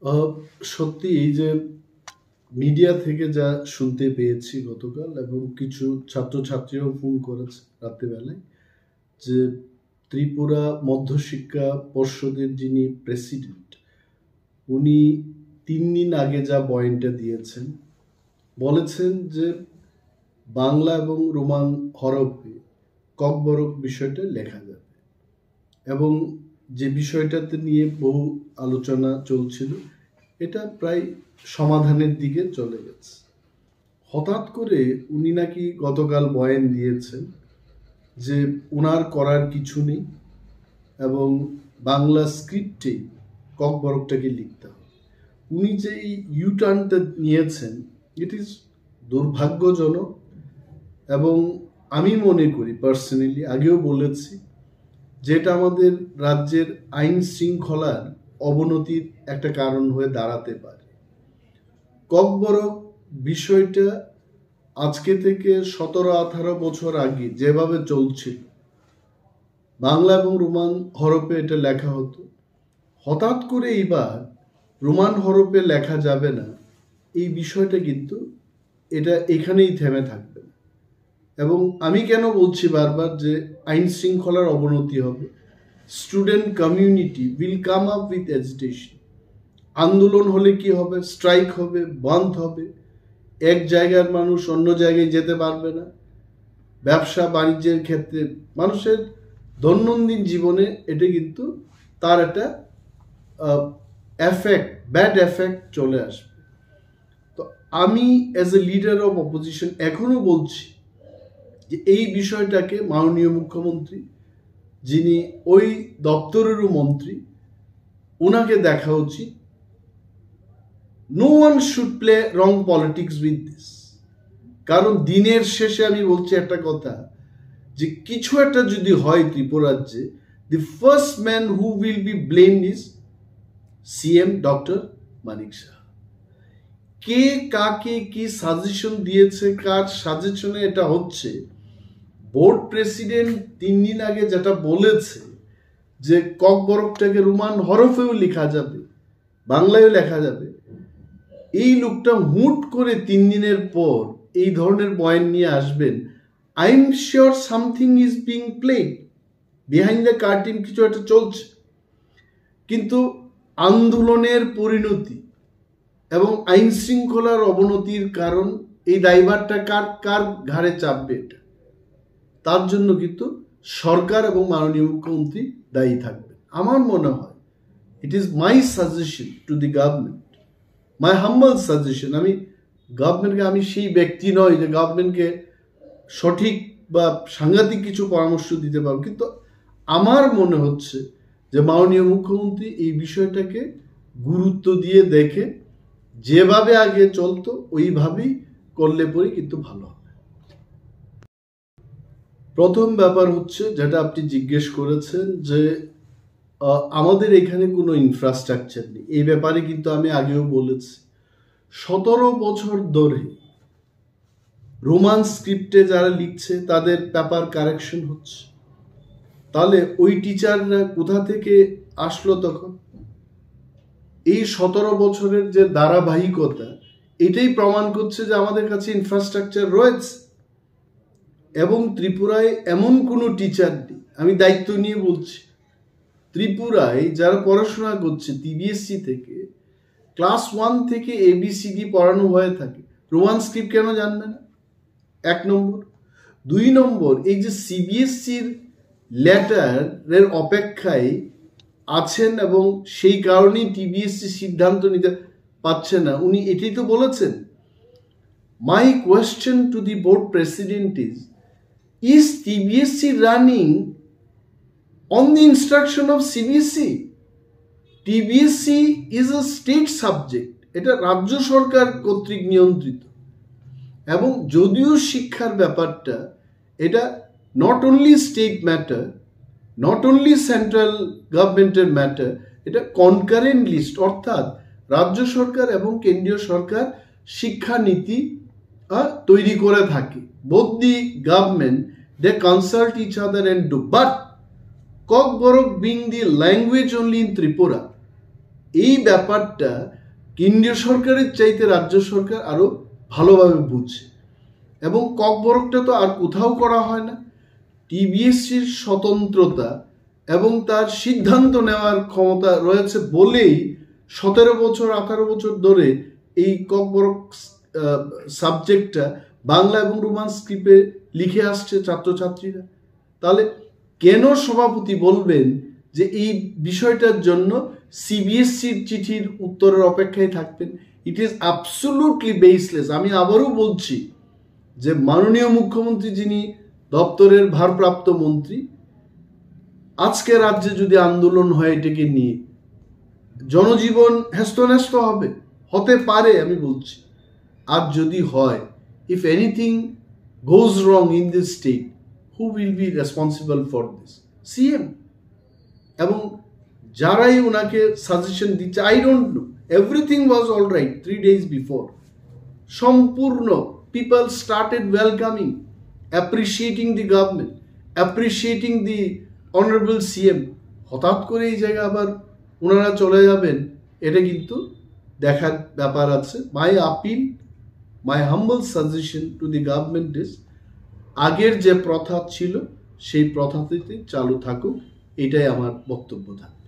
আহ, সত্যি এই যে মিডিয়া থেকে যা শুনতে পেয়েছি গতকাল, এবং কিছু ছাত্রছাত্রীও ফোন করেছে রাত্রিবেলায়, যে ত্রিপুরা মধ্যশিক্ষা পর্ষদের যিনি প্রেসিডেন্ট, উনি 3 দিন আগে যা বয়ানটা দিয়েছেন, বলেছেন যে বাংলা এবং রোমান হরফে ককবরক বিষয়টা লেখা যাবে, এবং যে বিষয়টাতে নিয়ে বহু আলোচনা চলছিল, এটা প্রায় সমাধানের দিকে চলে গেছে। হঠাৎ করে উনি নাকি গতকাল বয়ান দিয়েছেন যে ওনার করার কিছু নেই, এবং বাংলা স্ক্রিপ্টে ককবরকটাকে লিখতে হবে। উনি যে এই ইউটার্নটা নিয়েছেন, ইট ইজ দুর্ভাগ্যজনক। এবং আমি মনে করি পার্সোনালি, আগেও বলেছি, যেটা আমাদের রাজ্যের আইন শৃঙ্খলার অবনতির একটা কারণ হয়ে দাঁড়াতে পারে। ককবরক বিষয়টা আজকে থেকে 17-18 বছর আগে যেভাবে চলছিল, বাংলা এবং রোমান হরফে এটা লেখা হতো। হঠাৎ করে এইবার রোমান হরফে লেখা যাবে না, এই বিষয়টা কিন্তু এটা এখানেই থেমে থাকবে না। এবং আমি কেন বলছি বারবার যে আইন শৃঙ্খলার অবনতি হবে, student community will come up with agitation. আন্দোলন হলে কি হবে? স্ট্রাইক হবে, বন্ধ হবে, এক জায়গার মানুষ অন্য জায়গায় যেতে পারবে না। ব্যবসা বাণিজ্যের ক্ষেত্রে, মানুষের দৈনন্দিন জীবনে এটা কিন্তু তার একটা এফেক্ট, ব্যাড এফেক্ট চলে আসবে। তো আমি as a leader of opposition এখনো বলছি যে এই বিষয়টাকে মাননীয় মুখ্যমন্ত্রী, যিনি ওই দপ্তরেরও মন্ত্রী, ওনাকে দেখা উচিত। No one should play wrong politics with this. কারণ দিনের শেষে আমি বলছি একটা কথা, যে কিছু একটা যদি হয় ত্রিপুরাজ্যে, the first man who will be blamed is CM doctor Manik Saha. কে কাকে কি সাজেশন দিয়েছে, কার সাজেশনে এটা হচ্ছে, বোর্ড প্রেসিডেন্ট 3 দিন আগে যেটা বলেছে যে ককবরকটাকে রোমান হরফেও লেখা যাবে, বাংলায়ও লেখা যাবে, এই লোকটা হুট করে 3 দিনের পর এই ধরনের বয়ান নিয়ে আসবেন। I am sure something is being played behind the curtain, কিছু একটা চলছে। কিন্তু আন্দোলনের পরিণতি এবং আইন শৃঙ্খলার অবনতির কারণ, এই দায়ভারটা কার কার ঘাড়ে চাপবে, এটা তার জন্য কিন্তু সরকার এবং মাননীয় মুখ্যমন্ত্রী দায়ী থাকবে। আমার মনে হয় it is my suggestion to the government, my humble suggestion. আমি গভর্নমেন্টকে, আমি সেই ব্যক্তি নই যে গভর্নমেন্টকে সঠিক বা সাংঘাতিক কিছু পরামর্শ দিতে পারবো, কিন্তু আমার মনে হচ্ছে যে মাননীয় মুখ্যমন্ত্রী এই বিষয়টাকে গুরুত্ব দিয়ে দেখে যেভাবে আগে চলতো ওইভাবেই করলে পরে কিন্তু ভালো হবে। প্রথম ব্যাপার হচ্ছে, যেটা আপনি জিজ্ঞেস করেছেন, যে আমাদের এখানে কোনো ইনফ্রাস্ট্রাকচার নেই। এই ব্যাপারে কিন্তু আমি আগেও বলেছি, 17 বছর ধরে রোমান স্ক্রিপ্টে যারা লিখছে তাদের পেপার কারেকশন হচ্ছে। তাহলে ওই টিচাররা কোথা থেকে আসলো তখন? এই 17 বছরের যে ধারাবাহিকতা, এটাই প্রমাণ করছে যে আমাদের কাছে ইনফ্রাস্ট্রাকচার রয়েছে। এবং ত্রিপুরায় এমন কোনো টিচার নেই, আমি দায়িত্ব নিয়ে বলছি, ত্রিপুরায় যারা পড়াশোনা করছে সিবিএসসি থেকে, ক্লাস 1 থেকে ABCD পড়ানো হয়ে থাকে, রোমান স্ক্রিপ্ট কেন জানবে না? 1 নম্বর। 2 নম্বর, এই যে সিবিএসসির লেটারের অপেক্ষায় আছেন এবং সেই কারণেই TBSC সিদ্ধান্ত নিতে পারছে না, উনি এটাই তো বলেছেন। My question to the board president is TBSC running on the instruction of CBSE? TBSC is a state subject, এটা রাজ্য সরকার কর্তৃক নিয়ন্ত্রিত। এবং যদিও শিক্ষার ব্যাপারটা, এটা not only state matter, not only central গভর্নমেন্টের ম্যাটার, এটা কনকারেন্ট লিস্ট, অর্থাৎ রাজ্য সরকার এবং কেন্দ্রীয় সরকার শিক্ষানীতি তৈরি করে থাকে। Both the government, they consult each other and do. But Kokborok being the language only in Tripura, এই ব্যাপারটা কেন্দ্রীয় সরকারের চাইতে রাজ্য সরকার আরো ভালোভাবে বুঝছে, এবং ককবরকটা তো আর কোথাও করা হয় না। টিবিএসসির স্বতন্ত্রতা এবং তার সিদ্ধান্ত নেওয়ার ক্ষমতা রয়েছে বলেই 17 বছর 18 বছর ধরে এই ককবরক সাবজেক্টটা বাংলা এবং রোমান স্ক্রিপ্টে লিখে আসছে ছাত্রছাত্রীরা। তাহলে কেন সভাপতি বলবেন যে এই বিষয়টার জন্য সিবিএসসির চিঠির উত্তরের অপেক্ষায় থাকবেন? It is absolutely baseless. আমি আবারও বলছি যে মাননীয় মুখ্যমন্ত্রী, যিনি দপ্তরের ভারপ্রাপ্ত মন্ত্রী, আজকে রাজ্যে যদি আন্দোলন হয় এটাকে নিয়ে, জনজীবন হেস্তনেস্ত হবে, হতে পারে আমি বলছি। আর যদি হয়, if anything goes wrong in this state, who will be responsible for this? CM এবং যারাই ওনাকে সাজেশন দিচ্ছে। I don't know, everything was all right 3 days before. সম্পূর্ণ people started welcoming, appreciating the government, appreciating the honourable CM. হঠাৎ করে এই জায়গায় আবার ওনারা চলে যাবেন, এটা কিন্তু দেখার ব্যাপার আছে। My appeal, my humble suggestion to the government is, আগের যে প্রথা ছিল সেই প্রথাতে চালু থাকুক, এটাই আমার বক্তব্য থাকে।